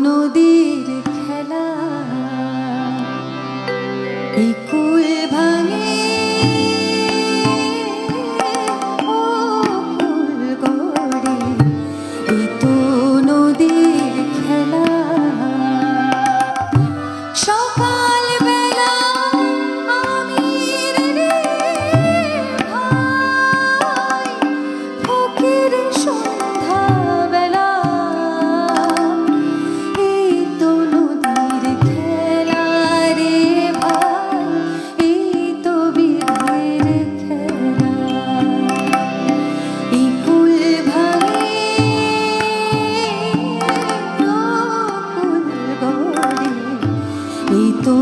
নদীর খেলা এই কুল ভাঙে ও কুল গড়ে এই তো নদীর খেলা সকাল বেলা আমির রে ভাই ফকির সন্ধ্যা বেলা এই তো নদীর খেলা রে ভাই এই তো বীরের খেলা এই কুল ভাঙে ও কুল গড়ে এই তো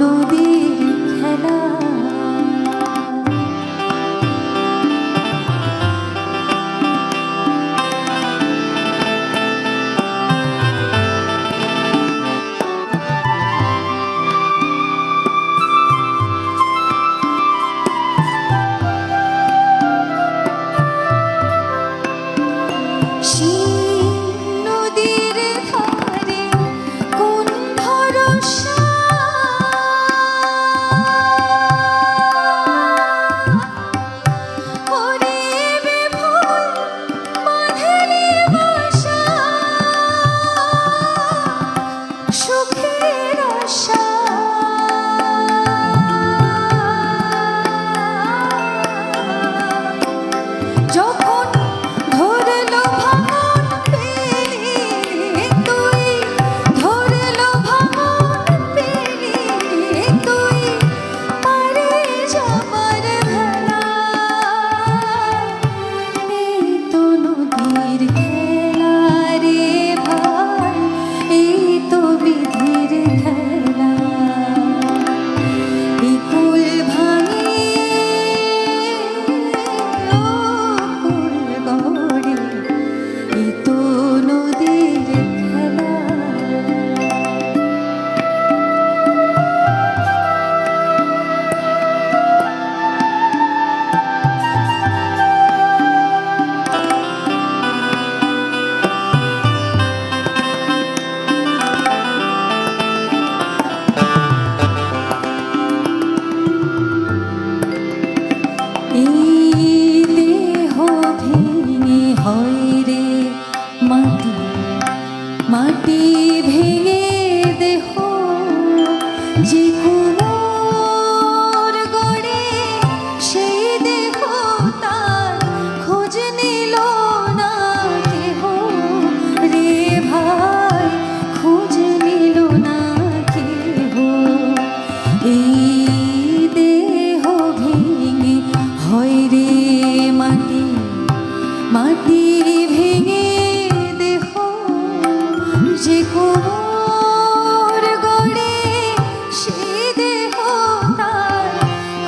নদীর খেলা নদীর ধারে কোন ভরসা ওরে বিভোর বাঁধলি বাসা সুখের আশা যখন ধরলো ভাঙন পেলি তুই ধরলো ভাঙন পেলি তুই পারে যাবার ভেলা এই তো নদীর খেলা রে ভাই এই তো বিধির খেলা এই কুল ভাঙে ও কুল গড়ে এই তো নদীর খেলা এই দেহ ভেঙে হয় রে মাটি মাটি ভেঙে দেহ যে কোনো গড়ে সেই দেহ তার খোঁজ নিল না কেহ রে ভাই খোঁজ নিল না কেহ এই দেহ ভেঙে হয় রে মাটি মাটি ভেঙে দেহ যে কোনো গড়ে সে দেহ তার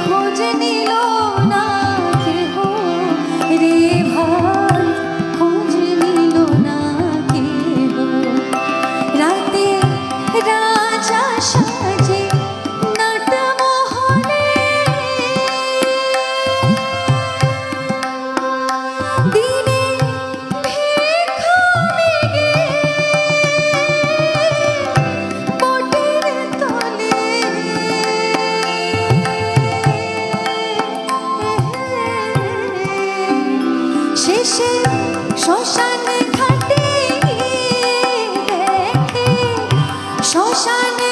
খোঁজ নিল না কেহ রে ভাই খোঁজ নিল না কেহ রাতে রাজা সাজে নাটমহলে দিনে ভিক্ষা মেগে বটের তলে শেষে শ্মশান ঘাটে দেখে শ্মশান